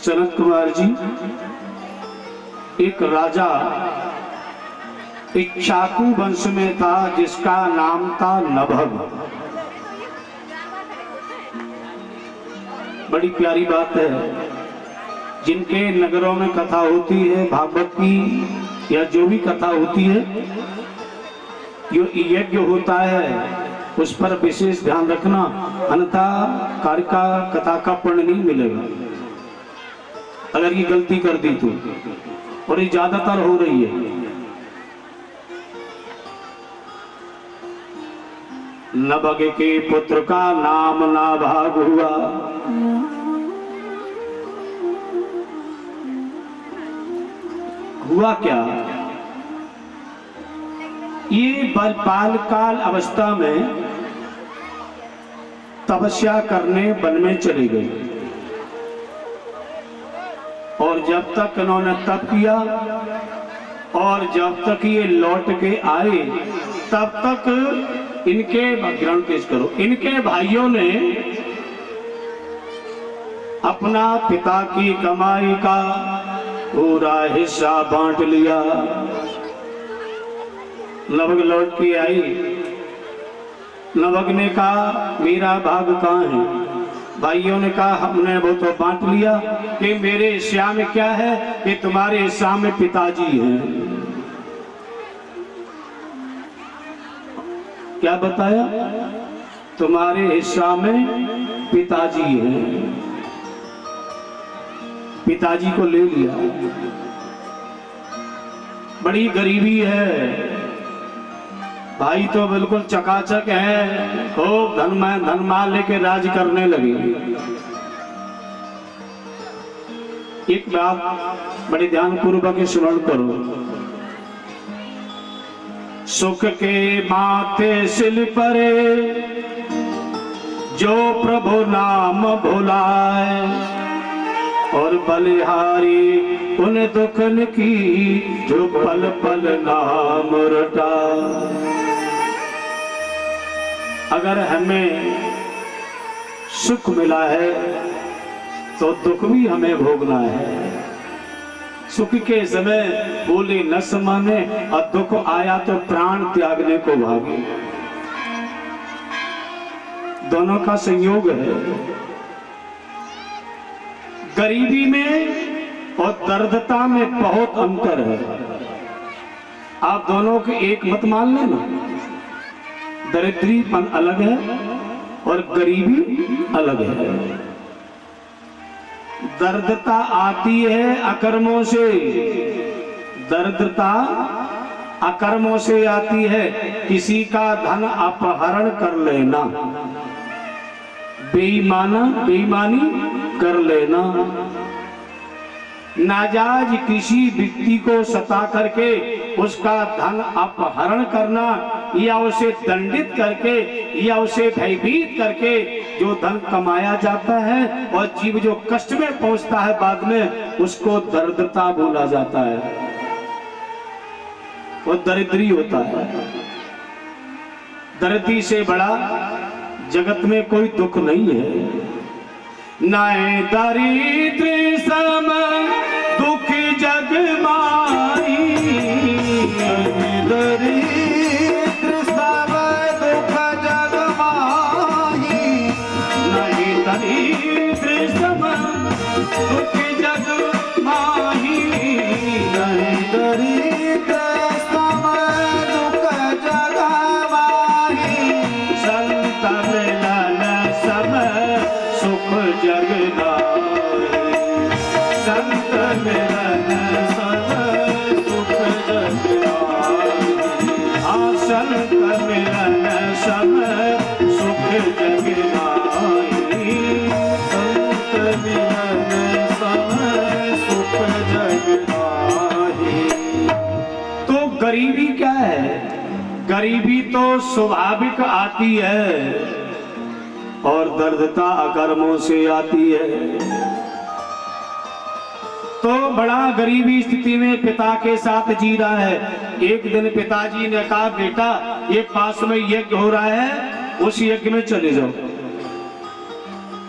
सनत कुमार जी, एक राजा इक्ष्वाकु वंश में था जिसका नाम था नभग। बड़ी प्यारी बात है, जिनके नगरों में कथा होती है भागवत की या जो भी कथा होती है, जो यज्ञ होता है उस पर विशेष ध्यान रखना, अन्यथा कार्य का कथा का पुण्य नहीं मिलेगा। अगर ये गलती कर दी तो, और ये ज्यादातर हो रही है। नभग के पुत्र का नाम नाभाग हुआ। हुआ क्या, ये बाल काल अवस्था में तपस्या करने वन में चले गए, और जब तक इन्होंने तप किया और जब तक ये लौट के आए तब तक इनके ग्रहण पेश करो, इनके भाइयों ने अपना पिता की कमाई का पूरा हिस्सा बांट लिया। नभग लौट के आई, नभग ने कहा मेरा भाग कहाँ है? भाइयों ने कहा हमने वो तो बांट लिया, कि मेरे हिस्सा में क्या है कि तुम्हारे हिस्सा में पिताजी हैं। क्या बताया? तुम्हारे हिस्सा में पिताजी हैं। पिताजी को ले लिया। बड़ी गरीबी है, भाई तो बिल्कुल चकाचक है, खूब धन माल लेके राज करने लगे। एक बात बड़े ध्यान पूर्वक स्मरण करो, सुख के माथे सिल परे जो प्रभु नाम भुलाए, और बलिहारी उन दुखन की जो पल पल नाम रटा। अगर हमें सुख मिला है तो दुख भी हमें भोगना है। सुख के समय बोले न समाने, और दुख आया तो प्राण त्यागने को भागे। दोनों का संयोग है। गरीबी में और दर्दता में बहुत अंतर है। आप दोनों के एक मत मान लेना, दरिद्रीपन अलग है और गरीबी अलग है। दर्दता आती है अकर्मों से, दर्दता अकर्मों से आती है। किसी का धन अपहरण कर लेना, बेईमानी कर लेना, नाजायज किसी व्यक्ति को सता करके उसका धन अपहरण करना, या उसे दंडित करके या उसे भयभीत करके जो धन कमाया जाता है और जीव जो कष्ट में पहुंचता है बाद में, उसको दर्दता बोला जाता है। वो दरिद्री होता है। दरिद्री से बड़ा जगत में कोई दुख नहीं है। नाए दरिद्र सम दुख जग माई, दरिद्र सम दुख जग माई, नाए दरिद्र सम दुख जग माही, नाए दरिद्र सम दुख जग माही, संत मिलन सम सुख जग नाहि, संत मिलन सब सुख जग नाहि, संत मिलन सब सुख जग नाहि, संत मिलन सब सुख जग नाहि। तो गरीबी क्या है? गरीबी तो स्वाभाविक आती है और दर्दता अकर्मों से आती है। तो बड़ा गरीबी स्थिति में पिता के साथ जी रहा है। एक दिन पिताजी ने कहा बेटा ये पास में यज्ञ हो रहा है, उस यज्ञ में चले जाओ।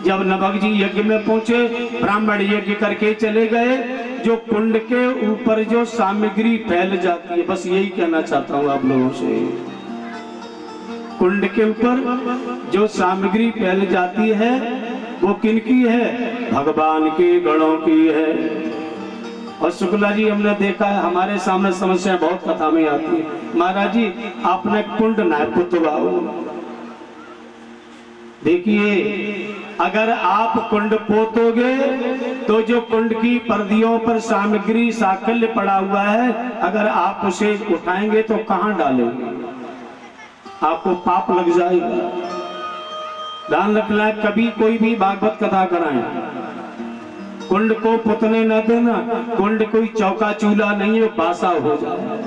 जब नभग जी यज्ञ में पहुंचे, ब्राह्मण यज्ञ करके चले गए, जो कुंड के ऊपर जो सामग्री फैल जाती है, बस यही कहना चाहता हूं आप लोगों से, कुंड के ऊपर जो सामग्री फैल जाती है वो किनकी है? भगवान के गणों की है। और शुक्ला जी हमने देखा है, हमारे सामने समस्या बहुत कथा में आती है, महाराज जी आपने कुंड ना पुतवाओ। देखिए अगर आप कुंड पोतोगे तो जो कुंड की पर्दियों पर सामग्री साकल्य पड़ा हुआ है, अगर आप उसे उठाएंगे तो कहां डालेंगे? आपको पाप लग जाएगा। ध्यान रखना है, कभी कोई भी भागवत कथा कराएं, कुंड को पुतने न देना। कुंड कोई चौका चूल्हा नहीं है, बासा हो जाए।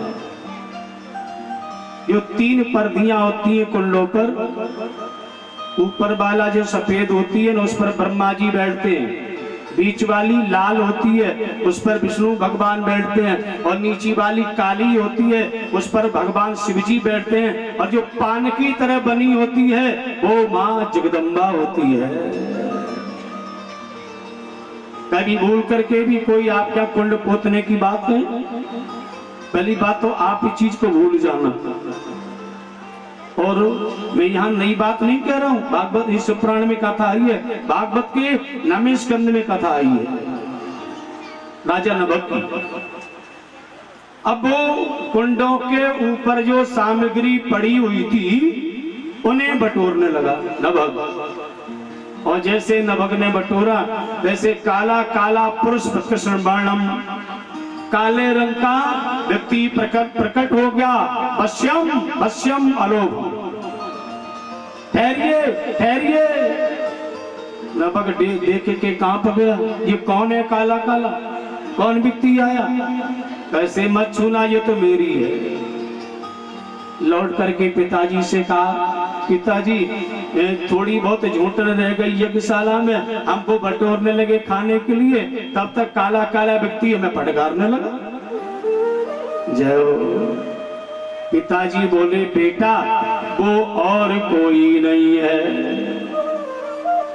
जो 3 पर्दियां होती हैं कुंडों पर, ऊपर वाला जो सफेद होती है ना उस पर ब्रह्मा जी बैठते हैं, बीच वाली लाल होती है उस पर विष्णु भगवान बैठते हैं, और नीची वाली काली होती है उस पर भगवान शिव जी बैठते हैं, और जो पान की तरह बनी होती है वो मां जगदम्बा होती है। कभी भूल करके भी कोई आपका कुंड पोतने की बात है, पहली बात तो आप इस चीज को भूल जाना। और मैं यहाँ नई बात नहीं कह रहा हूँ, भागवत इस पुराण में कथा आई है, भागवत के 9वें स्कंद में कथा आई है राजा नभग की। अब वो कुंडों के ऊपर जो सामग्री पड़ी हुई थी उन्हें बटोरने लगा नभग, और जैसे नभग ने बटोरा वैसे काला काला पुरुष कृष्ण वर्णम, काले रंग का व्यक्ति प्रकट हो गया। पश्यम पश्यम अलोभ, ठहरिए ठहरिए। नभग देख के कांप गया, ये कौन है काला काला, कौन व्यक्ति आया? कैसे मत छूना, ये तो मेरी है। लौट करके पिताजी से कहा, पिताजी थोड़ी बहुत झूठन रह गई यज्ञशाला में, हमको बटोरने लगे खाने के लिए, तब तक काला काला व्यक्ति हमें फटकारने लगा। जय हो। पिताजी बोले, बेटा वो और कोई नहीं है,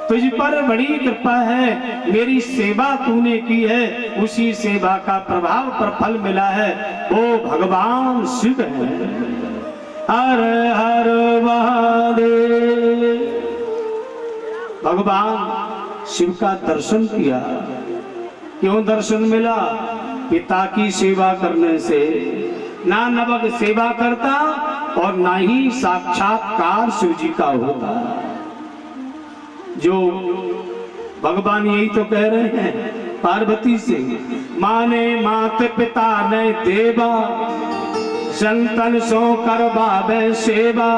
तुझ पर बड़ी कृपा है, मेरी सेवा तूने की है, उसी सेवा का प्रभाव पर फल मिला है, वो भगवान शिव है। हर हर महादेव। भगवान शिव का दर्शन किया। क्यों दर्शन मिला? पिता की सेवा करने से। ना नभग सेवा करता और ना ही साक्षात्कार शिव जी का होता। जो भगवान यही तो कह रहे हैं पार्वती से, माने मात पिता ने देवा, संतन सो करवावे सेवा,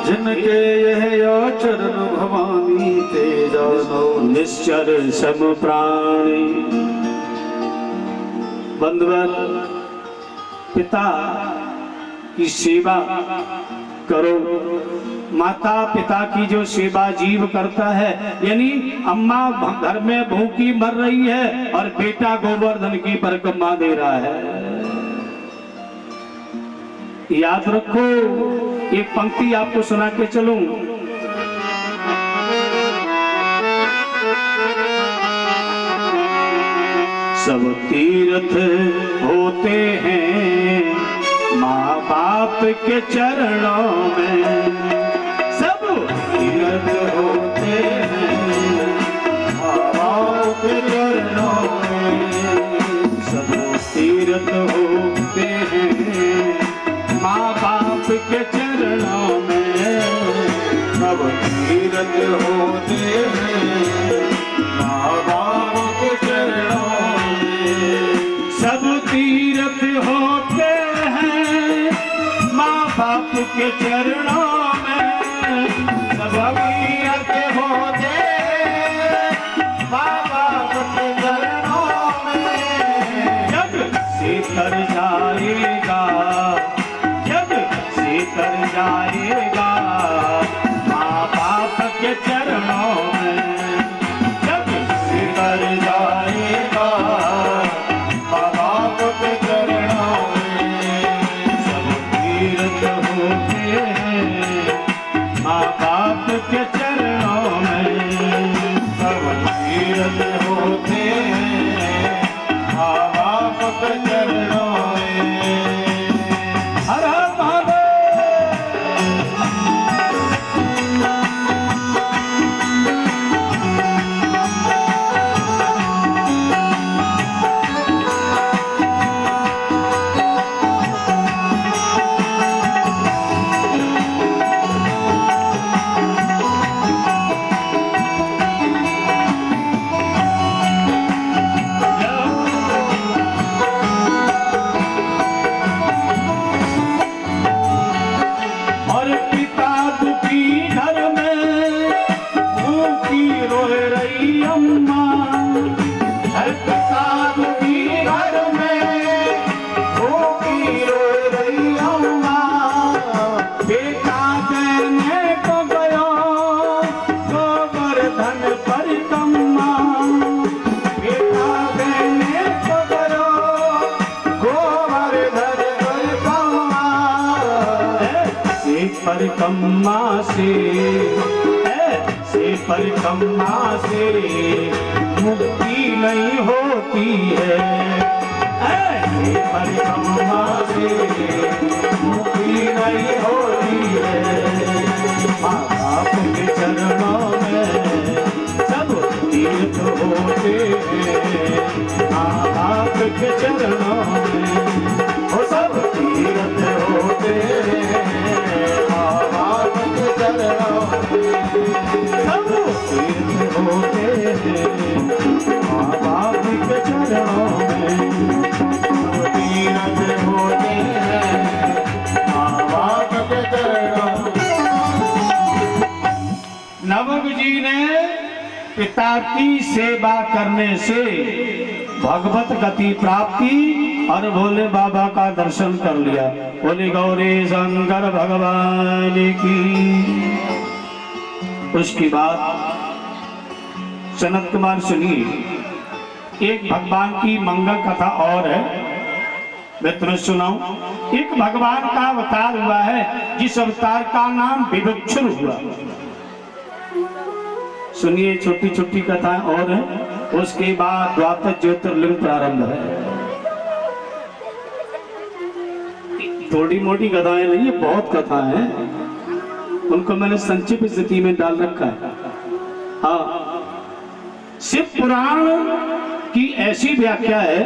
जिनके यह चरण भवानी तेजा निश्चर सम प्राणी। बंधुवर, पिता की सेवा करो। माता पिता की जो सेवा जीव करता है, यानी अम्मा घर में भूखी मर रही है और बेटा गोवर्धन की परिक्रमा दे रहा है। याद रखो, एक पंक्ति आपको सुना के चलूं। सब तीर्थ होते हैं माँ बाप के चरणों में, सब तीर्थ होते हैं माँ बाप के चरणों में, सब तीर्थ होते हैं माँ बाप के चरणों में, सब तीर्थ होते हैं माँ बाप के चरणों में, सब तीर्थ होते हैं माँ बाप के चरणों में, सब तीर्थ होते हैं माँ बाप के चरणों में। परिक्रमा से, ऐसे परिक्रमा से मुक्ति नहीं होती है, ऐसे परिक्रमा से मुक्ति नहीं होती है। माँ बाप के चरणों में सब तीर्थ होते हैं, माँ बाप के चरणों में वो सब तीर्थ होते हैं, माँ बाप के चरणों में सब तीर्थ होते हैं, माँ बाप के चरणों में सब तीर्थ होते हैं, माँ बाप के चरणों में। नवग जी ने पिता की सेवा करने से भगवत गति प्राप्ति और भोले बाबा का दर्शन कर लिया। बोले गौरी शंकर भगवान की। उसके बाद सनत कुमार सुनिए, एक भगवान की मंगल कथा और है, मैं तुम्हें सुनाऊं। एक भगवान का अवतार हुआ है, जिस अवतार का नाम विभक्षुर हुआ। सुनिए, छोटी छोटी कथाएं और है, उसके बाद द्वादश ज्योतिर्लिंग प्रारंभ है। थोड़ी मोटी कथाएं नहीं है, बहुत कथाएं हैं, उनको मैंने संक्षिप्त स्थिति में डाल रखा है। हाँ, शिव पुराण की ऐसी व्याख्या है,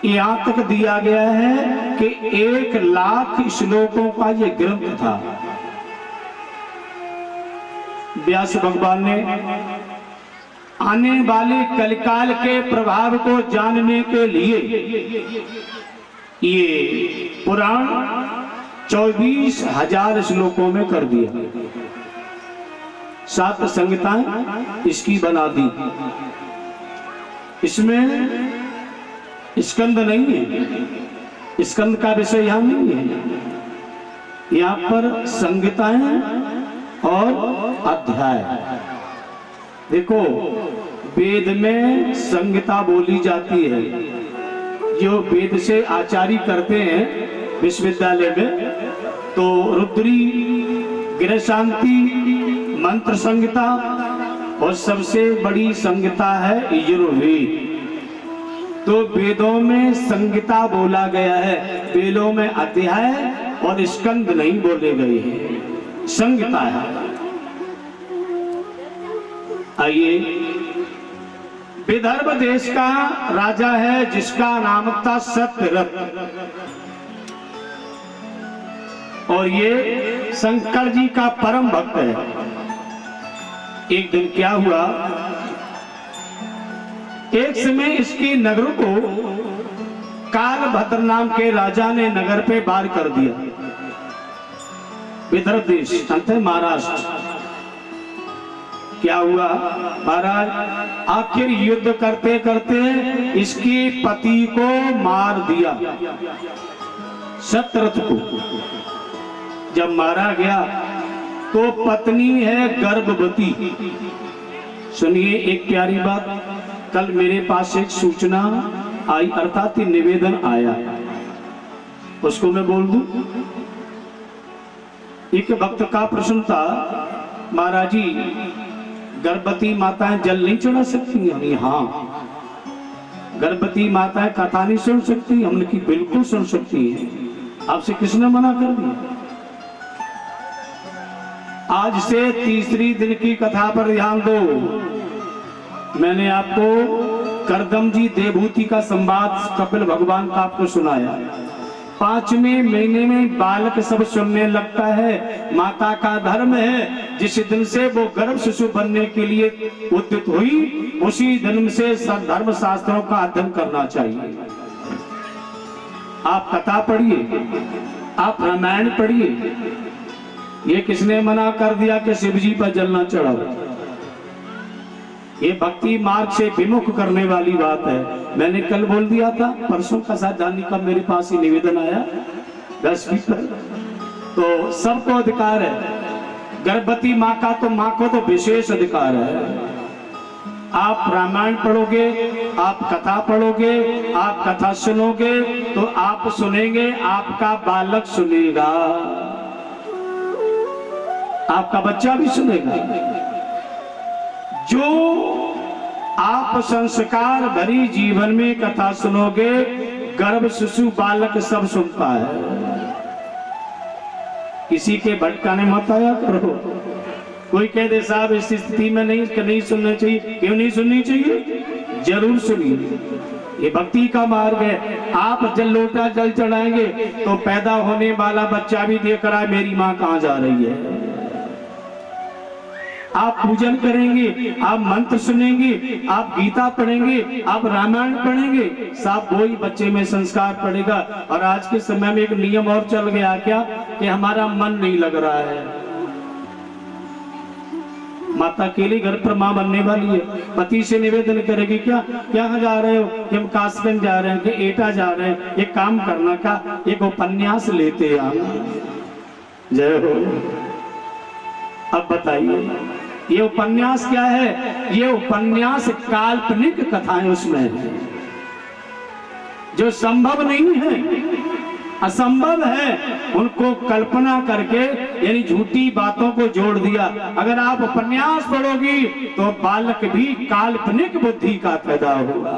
यहां तक दिया गया है कि 1,00,000 श्लोकों का यह ग्रंथ था। व्यास भगवान ने आने वाले कलिकाल के प्रभाव को जानने के लिए ये पुराण 24,000 श्लोकों में कर दिया। 7 संहिताएं इसकी बना दी। इसमें स्कंद नहीं है, स्कंद का विषय यहां नहीं है, यहां पर संहिताएं और अध्याय। देखो, वेद में संहिता बोली जाती है, जो वेद से आचार्य करते हैं विश्वविद्यालय में, तो रुद्री, गृह शांति, मंत्र संहिता और सबसे बड़ी संहिता है यजुर्वेद। तो वेदों में संहिता बोला गया है, वेदों में अध्याय और स्कंद नहीं बोले गए हैं, संहिता है। आइए, विदर्भ देश का राजा है जिसका नाम था सत्यरथ, और ये शंकर जी का परम भक्त है। एक दिन क्या हुआ, एक समय इसके नगर को कालभद्र नाम के राजा ने नगर पे वार कर दिया। विदर्भ देश अंत महाराष्ट्र। क्या हुआ महाराज, आखिर युद्ध करते करते इसके पति को मार दिया, सत्यरथ को। जब मारा गया तो पत्नी है गर्भवती। सुनिए एक प्यारी बात, कल मेरे पास एक सूचना आई, अर्थात निवेदन आया, उसको मैं बोल दूं। एक भक्त का प्रश्न था, महाराज जी गर्भवती माताएं जल नहीं चढ़ा सकती? हमने हाँ, गर्भवती माताएं कथा नहीं सुन सकती? हमने की बिल्कुल सुन सकती है। आपसे किसने मना कर दिया? आज से तीसरी दिन की कथा पर ध्यान दो। मैंने आपको करदम जी देवभूति का संवाद कपिल भगवान का आपको सुनाया। 5वें महीने में बालक सब सुनने लगता है, माता का धर्म है। जिस दिन से वो गर्भ शिशु बनने के लिए उद्यत हुई, उसी दिन से धर्म शास्त्रों का अध्ययन करना चाहिए। आप कथा पढ़िए, आप रामायण पढ़िए। ये किसने मना कर दिया कि शिव जी पर जल न चढ़ाओ? ये भक्ति मार्ग से विमुख करने वाली बात है। मैंने कल बोल दिया था, परसों का साथ जानने का मेरे पास ही निवेदन आया 10 पर। तो सबको अधिकार है, गर्भवती माँ का तो माँ को तो विशेष अधिकार है। आप रामायण पढ़ोगे, आप कथा पढ़ोगे, आप कथा सुनोगे, तो आप सुनेंगे, आपका बालक सुनेगा। आपका बच्चा भी सुनेगा। जो आप संस्कार भरी जीवन में कथा सुनोगे, गर्भ शिशु बालक सब सुनता है। किसी के भटकाने मत आया करो। कोई कह दे साहब इस स्थिति में नहीं सुनना चाहिए, क्यों नहीं सुननी चाहिए? जरूर सुनिए। ये भक्ति का मार्ग है। आप जल लोटा जल चढ़ाएंगे तो पैदा होने वाला बच्चा भी देख रहा है मेरी माँ कहाँ जा रही है। आप पूजन करेंगे, आप मंत्र सुनेंगे, आप गीता पढ़ेंगे, आप रामायण पढ़ेंगे, सब वही बच्चे में संस्कार पड़ेगा। और आज के समय में एक नियम और चल गया क्या कि हमारा मन नहीं लग रहा है। माता अकेले घर पर माँ बनने वाली है, पति से निवेदन करेगी क्या क्या जा रहे हो? कि हम कासगंज जा रहे हैं, कि एटा जा रहे हैं। एक काम करना का एक उपन्यास लेते हैं हम। जय हो। अब बताइए ये उपन्यास क्या है? ये उपन्यास काल्पनिक कथाएं उसमें है, जो संभव नहीं है, असंभव है, उनको कल्पना करके यानी झूठी बातों को जोड़ दिया। अगर आप उपन्यास पढ़ोगी तो बालक भी काल्पनिक बुद्धि का पैदा होगा।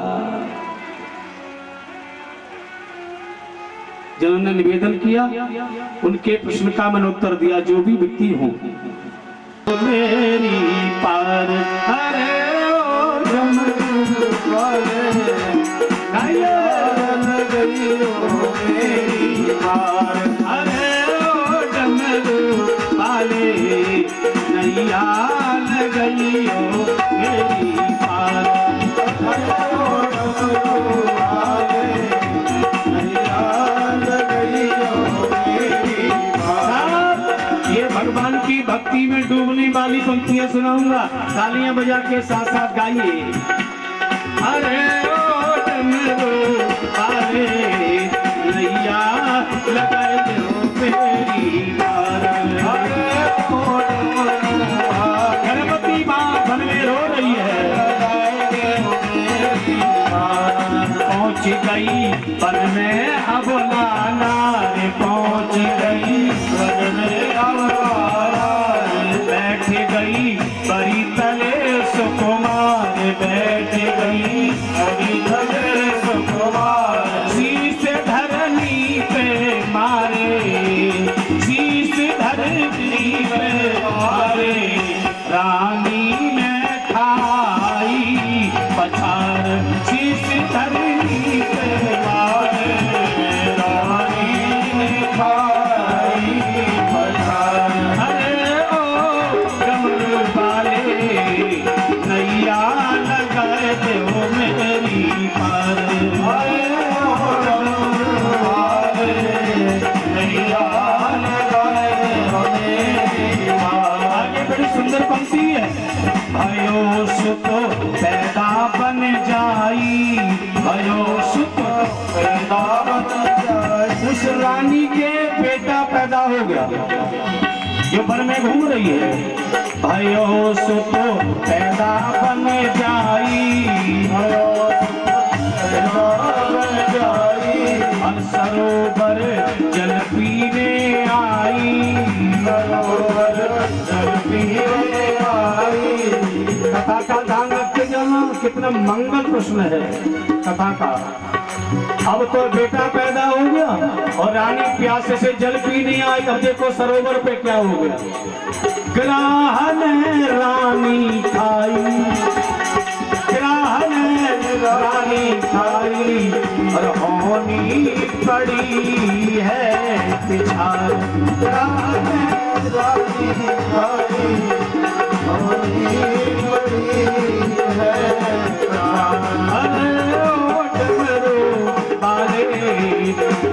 जिन्होंने निवेदन किया उनके प्रश्न का मैंने उत्तर दिया। जो भी व्यक्ति हो मेरी पार हरे ओ जमदूत वाले मेरी पार हरे ओ जमदूत वाले नैया गई हो मेरी पार हरे ओ जमदूत वाले नैया गई हो मेरी पार। ये भगवान की भक्ति में डूबने वाली पंक्तियां सुनाऊंगा, तालियां बजा के साथ साथ गाइए। अरे ओ डमरू पारे नैया लगाए दो मेरी पार। अरे ओ डमरू गणपति माँ बन में रो रही है। पहुंच गई वन में अब लाना रे, पहुंच गई वन में अब बैठ गई बड़ी तले सुकुमार, बैठ गई बड़ी तले सुकुमार। शीश धरनी पे मारे, शीश धरनी पे मारे, रानी में खाई पछार। शीश धरनी पे मारे, रानी में खाई पछार। नैया लगाए दो मेरी पार। नैया लगाए दो मेरी पार। आगे बड़ी सुंदर पंक्ति है। भयो सुत पैदा बन जाई, भयो सुत पैदा बन जाई। उस रानी के बेटा पैदा हो गया जो वन में घूम रही है। भयो सुत पैदा बन जाई, और सरोवर जल पीने आई, सरोवर जल पीने आई। कथा का ध्यान रखते जाना, कितना मंगल प्रश्न है कथा का। अब तो बेटा पैदा हो गया और रानी प्यासे से जल पी नहीं आई। अब देखो सरोवर पे क्या हो गया। ग्राहन रानी खाई, ग्राहन रानी खाई, और होनी पड़ी है पिछार। ग्राहन रानी खाई, होनी पड़ी है पिछार।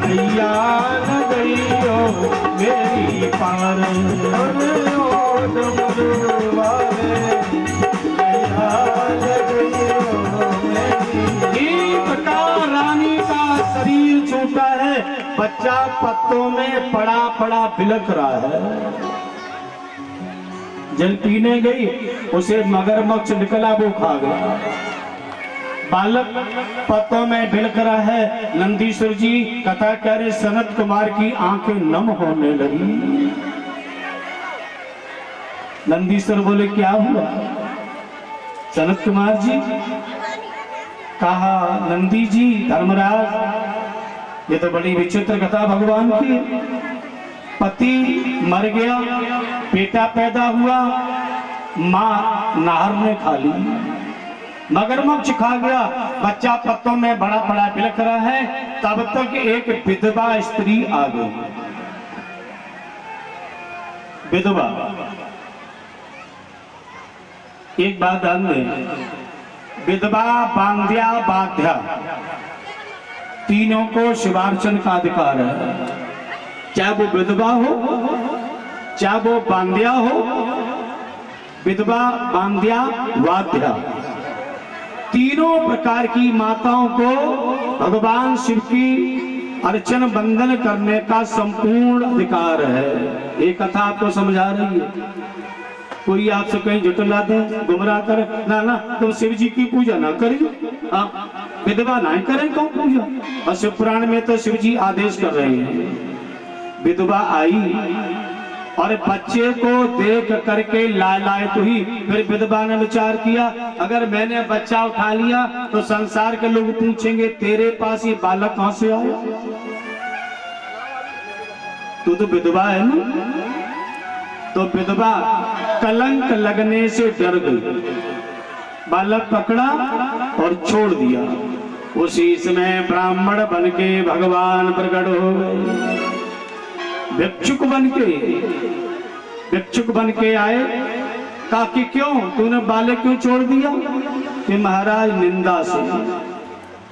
नैया गई हो मेरी पार। एक का रानी का शरीर छूटा है, बच्चा पत्तों में पड़ा पड़ा बिलख रहा है। जल पीने गई, उसे मगरमच्छ निकला, वो खा गया। बालक पत्तों में बिलख रहा है। नंदीश्वर जी कथा कह रहे, सनत कुमार की आंखें नम होने लगी। नंदीश्वर बोले क्या हुआ? सनत कुमार जी कहा, नंदी जी धर्मराज, ये तो बड़ी विचित्र कथा भगवान की। पति मर गया, बेटा पैदा हुआ, माँ नाहर ने खा ली, मगरमच्छ खा गया, बच्चा पत्तों में बड़ा बड़ा बिलख रहा है। तब तक एक विधवा स्त्री आ गई। विधवा, एक बात ध्यान दें, विधवा, बांध्या, बाध्या, तीनों को शिवार्चन का अधिकार है। चाहे वो विधवा हो, चाहे वो बांध्या हो, विधवा, बांध्या, वाध्या, तीनों प्रकार की माताओं को भगवान शिव की अर्चन बंदन करने का संपूर्ण अधिकार है। ये कथा आपको समझा रही है। कोई आपसे कहीं जुटला दे, गुमराह करे, ना ना तुम शिव जी की पूजा ना करियो, विधवा ना करें कौन पूजा। और शिव पुराण में तो शिव जी आदेश कर रहे हैं। विधवा आई और बच्चे को देख करके लाए तो ही फिर विधवा ने विचार किया, अगर मैंने बच्चा उठा लिया तो संसार के लोग पूछेंगे तेरे पास ये बालक कहां से आया? तू तो विधवा है ना। तो विधवा कलंक लगने से डर गई, बालक पकड़ा और छोड़ दिया। उसी समय ब्राह्मण बन के भगवान प्रकट हो गए। भिक्षुक बन के आए। कहा कि क्यों तूने बालक क्यों छोड़ दिया? कि महाराज निंदा से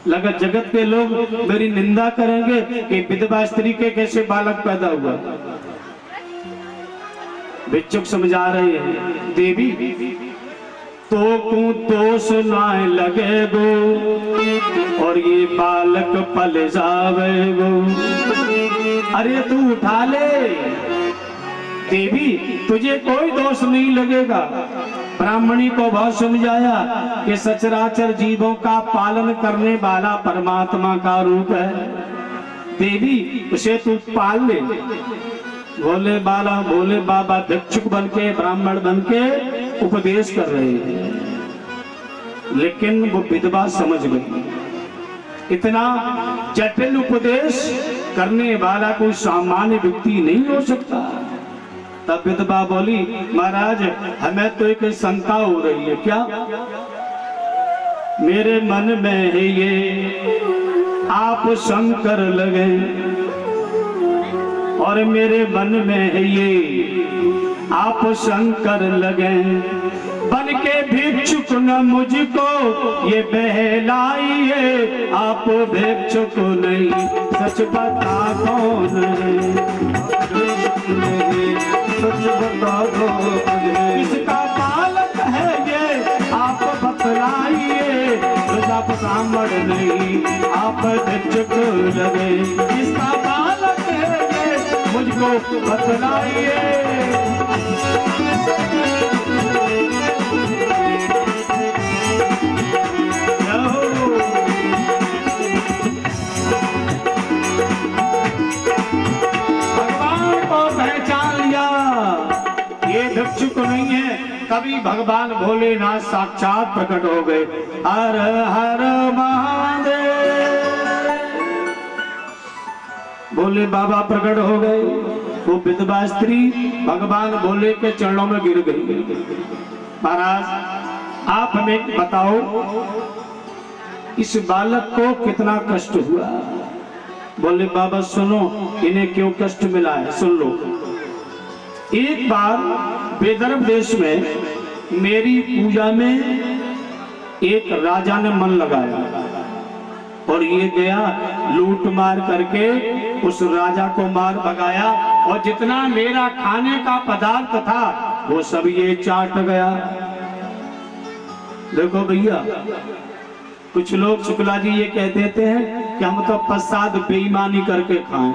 लगा, जगत के लोग मेरी निंदा करेंगे कि विधवा स्त्री के कैसे बालक पैदा हुआ। भिक्षुक समझा रहे हैं, देवी तो को दोष ना लगेगो और ये बालक पल जावेगो। अरे तू उठा ले देवी, तुझे कोई दोष नहीं लगेगा। ब्राह्मणी को बहुत समझाया कि सचराचर जीवों का पालन करने वाला परमात्मा का रूप है। देवी उसे तू पाल ले। भोले बाबा भिक्षुक बन के, ब्राह्मण बन के उपदेश कर रहे हैं, लेकिन वो विधवा समझ गई। इतना जटिल उपदेश करने वाला कोई सामान्य व्यक्ति नहीं हो सकता। तब विधवा बोली, महाराज हमें तो एक शंका हो रही है। क्या? मेरे मन में है ये आप शंकर लगे, और मेरे मन में है ये आप शंकर लगे। बन के भिक्षुक न मुझको ये बहलाइए, आप भिक्षुक नहीं सच बता कौन है? सच बता दो किसका बालक है ये, आप बतलाइए। आप ब्राह्मण नहीं आप भिक्षुक लगे, किसका बालक है ये मुझको बतलाइए। भिक्षुक नहीं है, कभी भगवान भोलेनाथ साक्षात प्रकट हो गए। हर हर महादेव, भोले बाबा प्रकट हो गए। वो विधवा स्त्री भगवान भोले के चरणों में गिर गई। महाराज आप हमें बताओ इस बालक को कितना कष्ट हुआ? बोले बाबा सुनो, इन्हें क्यों कष्ट मिला है सुन लो। एक बार विदर्भ देश में मेरी पूजा में एक राजा ने मन लगाया और ये गया लूट मार करके उस राजा को मार भगाया, और जितना मेरा खाने का पदार्थ था वो सब ये चाट गया। देखो भैया, कुछ लोग शुक्ला जी ये कह देते हैं कि हम तो प्रसाद बेईमानी करके खाएं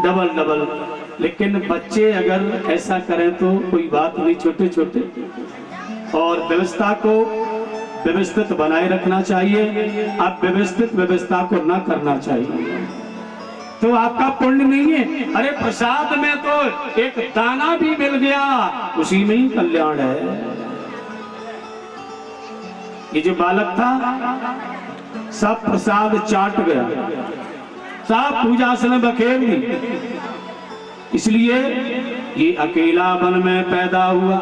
डबल डबल, लेकिन बच्चे अगर ऐसा करें तो कोई बात नहीं, छोटे छोटे। और व्यवस्था को व्यवस्थित बनाए रखना चाहिए, अब व्यवस्थित व्यवस्था को ना करना चाहिए। तो आपका पुण्य नहीं है। अरे प्रसाद में तो एक दाना भी मिल गया, उसी में ही कल्याण है। ये जो बालक था सब प्रसाद चाट गया, सब पूजासन बखेर दी, इसलिए ये अकेला वन में पैदा हुआ,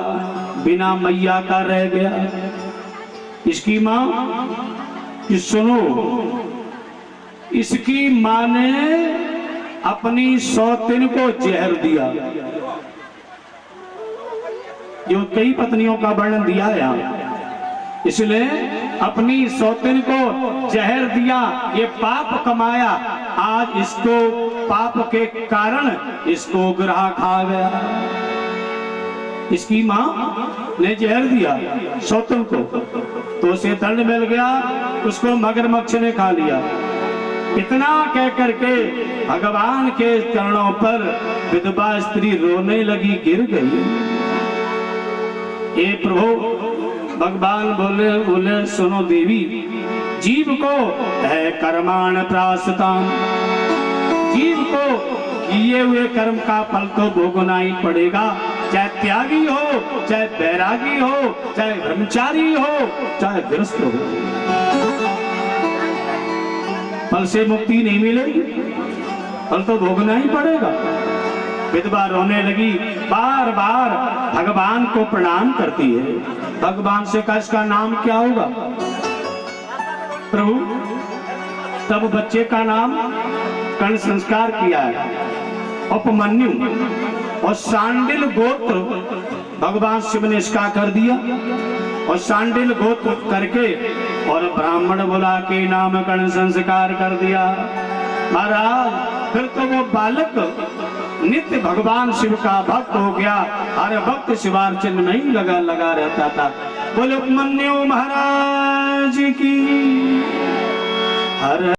बिना मैया का रह गया। इसकी माँ कि सुनो, इसकी माँ ने अपनी सौतेन को जहर दिया। जो कई पत्नियों का वर्णन दिया है यहाँ, इसलिए अपनी सौतेन को जहर दिया, ये पाप कमाया। आज इसको पाप के कारण इसको ग्रह खा गया। इसकी माँ ने जहर दिया सौतेन को, तो उसे दंड मिल गया, उसको मगरमच्छ ने खा लिया। इतना कह करके भगवान के चरणों पर विधवा स्त्री रोने लगी, गिर गई। हे प्रभु, भगवान बोले सुनो देवी, जीव को है कर्माण प्रायश्चितम्, जीव को किए हुए कर्म का फल तो भोगना ही पड़ेगा, चाहे त्यागी हो, चाहे बैरागी हो, चाहे ब्रह्मचारी हो, चाहे गृहस्थ हो। फल से मुक्ति नहीं मिलेगी, फल तो भोगना ही पड़ेगा। विधवा रोने लगी, बार बार भगवान को प्रणाम करती है। भगवान से कहा इसका नाम क्या होगा? प्रभु, तब बच्चे का नाम कर्ण संस्कार किया है, उपमन्यु और सांडिल गोत्र भगवान शिव ने इसका कर दिया। और सांडिल गोत्र करके और ब्राह्मण बुला के नामकरण संस्कार कर दिया। महाराज फिर तो वो बालक नित्य भगवान शिव का भक्त हो गया, हर भक्त शिवार्चन में ही लगा रहता था। बोलो उपमन्यु महाराज की हर